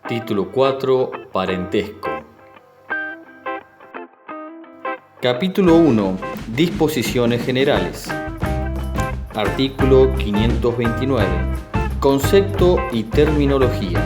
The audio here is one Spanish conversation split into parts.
Título 4. Parentesco. Capítulo 1. Disposiciones generales. Artículo 529. Concepto y terminología.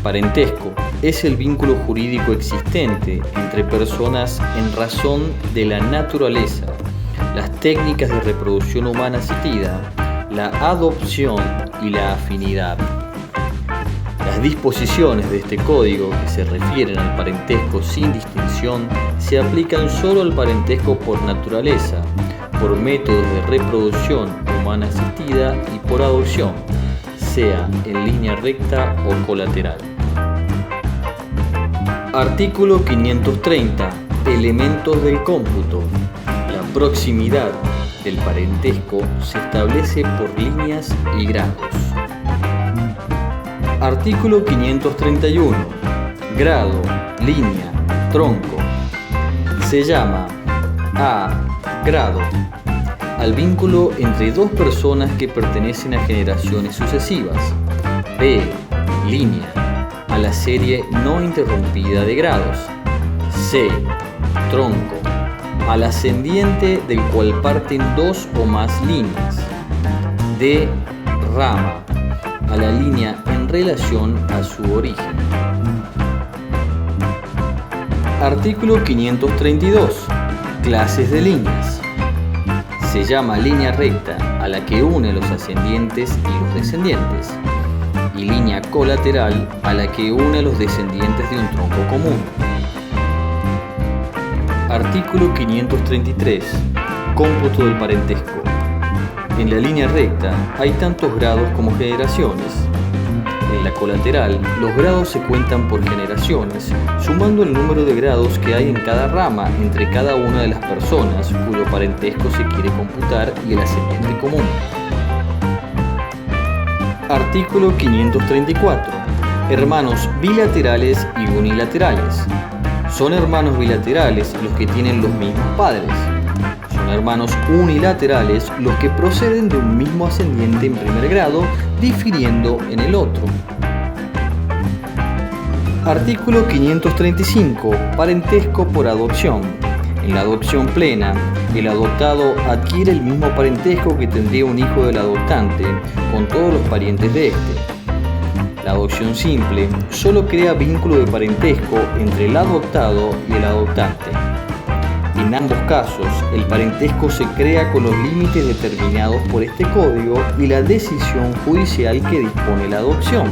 Parentesco es el vínculo jurídico existente entre personas en razón de la naturaleza, las técnicas de reproducción humana asistida, la adopción y la afinidad. Las disposiciones de este código que se refieren al parentesco sin distinción se aplican solo al parentesco por naturaleza, por métodos de reproducción humana asistida y por adopción, sea en línea recta o colateral. Artículo 530. Elementos del cómputo. La proximidad del parentesco se establece por líneas y grados. Artículo 531. Grado, línea, tronco. Se llama A. Grado al vínculo entre dos personas que pertenecen a generaciones sucesivas. B. Línea a la serie no interrumpida de grados. C. Tronco al ascendiente del cual parten dos o más líneas. D. Rama a la línea en relación a su origen. Artículo 532. Clases de líneas. Se llama línea recta a la que une los ascendientes y los descendientes, y línea colateral a la que une los descendientes de un tronco común. Artículo 533. Cómputo del parentesco. En la línea recta hay tantos grados como generaciones. En la colateral, los grados se cuentan por generaciones, sumando el número de grados que hay en cada rama entre cada una de las personas cuyo parentesco se quiere computar y el ascendiente común. Artículo 534. Hermanos bilaterales y unilaterales. Son hermanos bilaterales los que tienen los mismos padres. Son hermanos unilaterales los que proceden de un mismo ascendiente en primer grado, difiriendo en el otro. Artículo 535. Parentesco por adopción. En la adopción plena, el adoptado adquiere el mismo parentesco que tendría un hijo del adoptante con todos los parientes de éste. La adopción simple solo crea vínculo de parentesco entre el adoptado y el adoptante. En ambos casos, el parentesco se crea con los límites determinados por este código y la decisión judicial que dispone la adopción.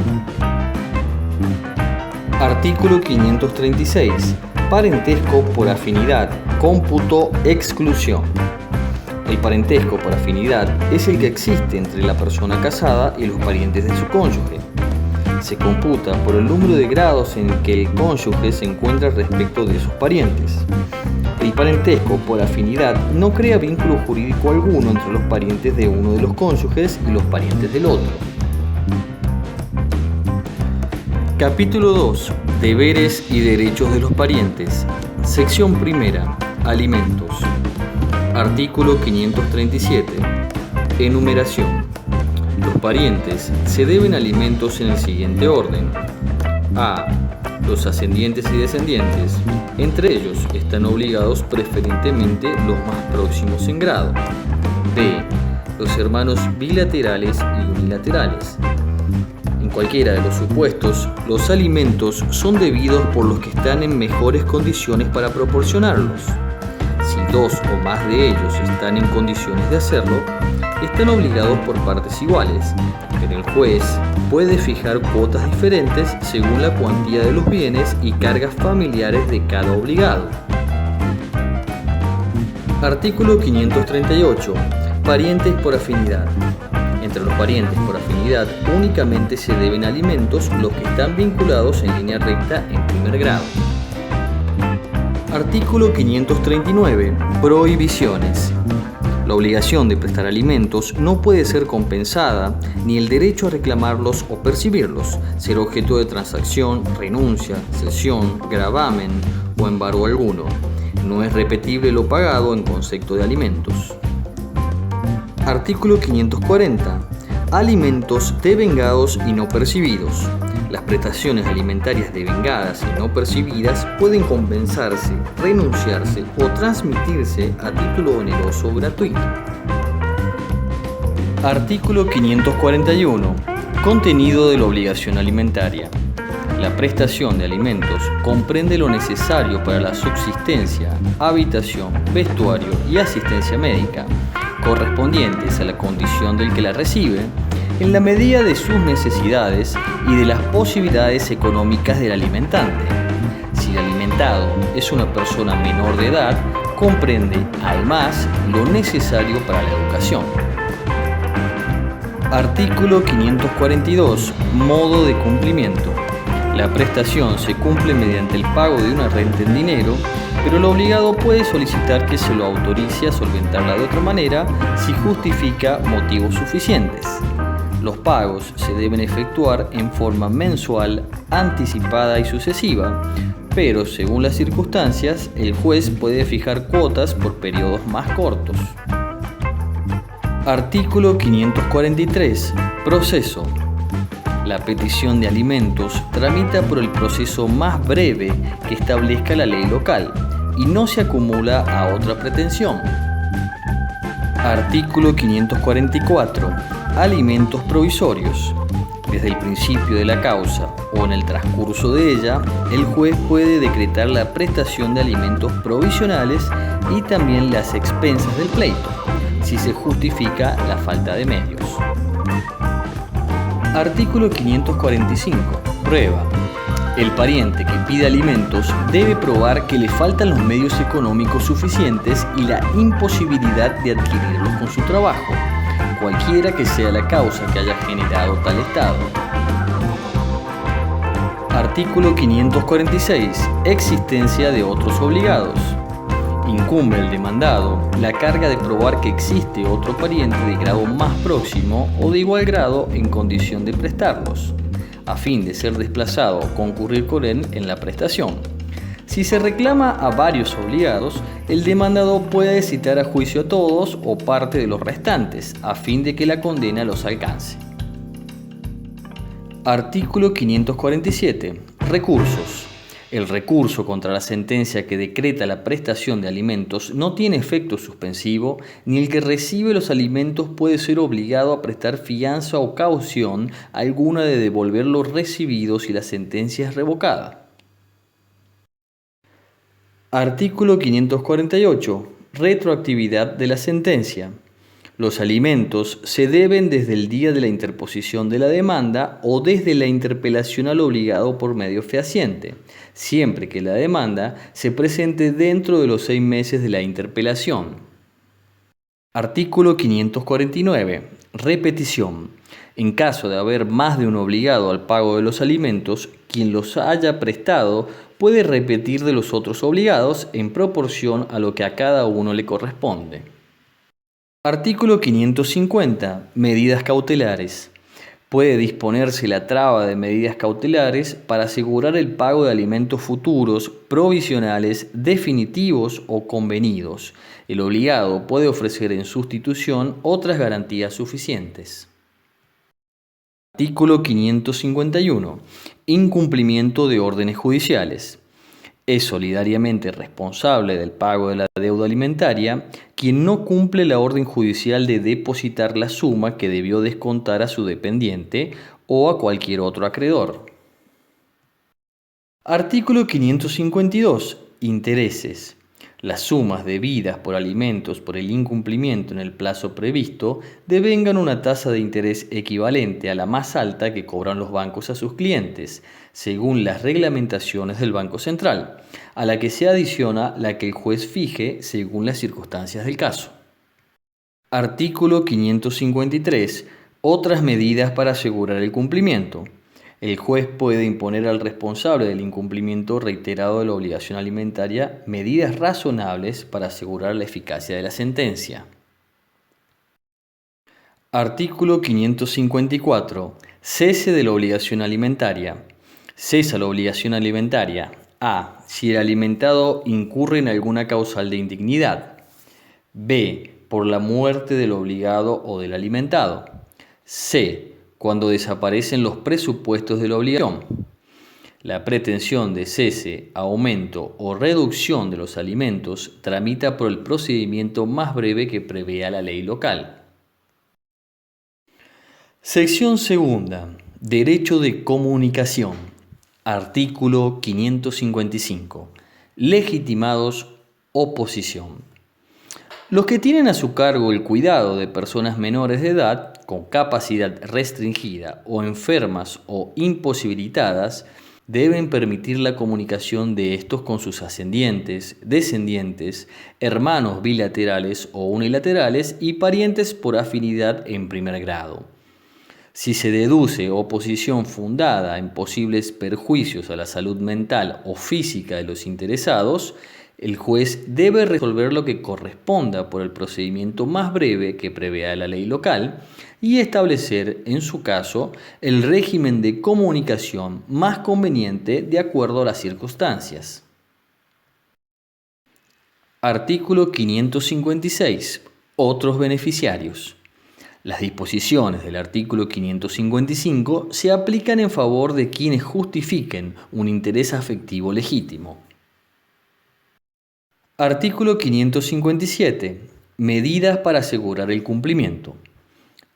Artículo 536. Parentesco por afinidad, cómputo, exclusión. El parentesco por afinidad es el que existe entre la persona casada y los parientes de su cónyuge. Se computa por el número de grados en que el cónyuge se encuentra respecto de sus parientes. El parentesco por afinidad no crea vínculo jurídico alguno entre los parientes de uno de los cónyuges y los parientes del otro. Capítulo 2. Deberes y derechos de los parientes. Sección primera. Alimentos. Artículo 537. Enumeración. Los parientes se deben alimentos en el siguiente orden. A. Los ascendientes y descendientes. Entre ellos están obligados preferentemente los más próximos en grado. B. Los hermanos bilaterales y unilaterales. En cualquiera de los supuestos, los alimentos son debidos por los que están en mejores condiciones para proporcionarlos. Si dos o más de ellos están en condiciones de hacerlo, están obligados por partes iguales, pero el juez puede fijar cuotas diferentes según la cuantía de los bienes y cargas familiares de cada obligado. Artículo 538. Parientes por afinidad. Entre los parientes por afinidad únicamente se deben alimentos los que están vinculados en línea recta en primer grado. Artículo 539. Prohibiciones. La obligación de prestar alimentos no puede ser compensada, ni el derecho a reclamarlos o percibirlos, ser objeto de transacción, renuncia, cesión, gravamen o embargo alguno. No es repetible lo pagado en concepto de alimentos. Artículo 540. Alimentos devengados y no percibidos. Las prestaciones alimentarias devengadas y no percibidas pueden compensarse, renunciarse o transmitirse a título oneroso gratuito. Artículo 541. Contenido de la obligación alimentaria. La prestación de alimentos comprende lo necesario para la subsistencia, habitación, vestuario y asistencia médica, correspondientes a la condición del que la recibe, en la medida de sus necesidades y de las posibilidades económicas del alimentante. Si el alimentado es una persona menor de edad, comprende, además, lo necesario para la educación. Artículo 542. Modo de cumplimiento. La prestación se cumple mediante el pago de una renta en dinero, pero el obligado puede solicitar que se lo autorice a solventarla de otra manera si justifica motivos suficientes. Los pagos se deben efectuar en forma mensual, anticipada y sucesiva, pero según las circunstancias, el juez puede fijar cuotas por periodos más cortos. Artículo 543. Proceso. La petición de alimentos tramita por el proceso más breve que establezca la ley local y no se acumula a otra pretensión. Artículo 544. Alimentos provisorios. Desde el principio de la causa o en el transcurso de ella, el juez puede decretar la prestación de alimentos provisionales y también las expensas del pleito, si se justifica la falta de medios. Artículo 545. Prueba. El pariente que pide alimentos debe probar que le faltan los medios económicos suficientes y la imposibilidad de adquirirlos con su trabajo, cualquiera que sea la causa que haya generado tal estado. Artículo 546. Existencia de otros obligados. Incumbe al demandado la carga de probar que existe otro pariente de grado más próximo o de igual grado en condición de prestarlos, a fin de ser desplazado o concurrir con él en la prestación. Si se reclama a varios obligados, el demandado puede citar a juicio a todos o parte de los restantes, a fin de que la condena los alcance. Artículo 547. Recursos. El recurso contra la sentencia que decreta la prestación de alimentos no tiene efecto suspensivo, ni el que recibe los alimentos puede ser obligado a prestar fianza o caución alguna de devolver los recibidos si la sentencia es revocada. Artículo 548. Retroactividad de la sentencia. Los alimentos se deben desde el día de la interposición de la demanda o desde la interpelación al obligado por medio fehaciente, siempre que la demanda se presente dentro de los 6 meses de la interpelación. Artículo 549. Repetición. En caso de haber más de un obligado al pago de los alimentos, quien los haya prestado puede repetir de los otros obligados en proporción a lo que a cada uno le corresponde. Artículo 550. Medidas cautelares. Puede disponerse la traba de medidas cautelares para asegurar el pago de alimentos futuros, provisionales, definitivos o convenidos. El obligado puede ofrecer en sustitución otras garantías suficientes. Artículo 551. Incumplimiento de órdenes judiciales. Es solidariamente responsable del pago de la deuda alimentaria quien no cumple la orden judicial de depositar la suma que debió descontar a su dependiente o a cualquier otro acreedor. Artículo 552. Intereses. Las sumas debidas por alimentos por el incumplimiento en el plazo previsto devengan una tasa de interés equivalente a la más alta que cobran los bancos a sus clientes, según las reglamentaciones del Banco Central, a la que se adiciona la que el juez fije según las circunstancias del caso. Artículo 553. Otras medidas para asegurar el cumplimiento. El juez puede imponer al responsable del incumplimiento reiterado de la obligación alimentaria medidas razonables para asegurar la eficacia de la sentencia. Artículo 554. Cese de la obligación alimentaria. Cesa la obligación alimentaria a. Si el alimentado incurre en alguna causal de indignidad. B. Por la muerte del obligado o del alimentado. C. Cuando desaparecen los presupuestos de la obligación. La pretensión de cese, aumento o reducción de los alimentos tramita por el procedimiento más breve que prevea la ley local. Sección segunda. Derecho de comunicación. Artículo 555. Legitimados. Oposición. Los que tienen a su cargo el cuidado de personas menores de edad, con capacidad restringida o enfermas o imposibilitadas, deben permitir la comunicación de estos con sus ascendientes, descendientes, hermanos bilaterales o unilaterales y parientes por afinidad en primer grado. Si se deduce oposición fundada en posibles perjuicios a la salud mental o física de los interesados, el juez debe resolver lo que corresponda por el procedimiento más breve que prevea la ley local y establecer, en su caso, el régimen de comunicación más conveniente de acuerdo a las circunstancias. Artículo 556. Otros beneficiarios. Las disposiciones del artículo 555 se aplican en favor de quienes justifiquen un interés afectivo legítimo. Artículo 557. Medidas para asegurar el cumplimiento.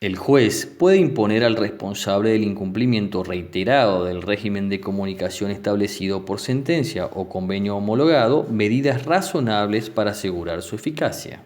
El juez puede imponer al responsable del incumplimiento reiterado del régimen de comunicación establecido por sentencia o convenio homologado medidas razonables para asegurar su eficacia.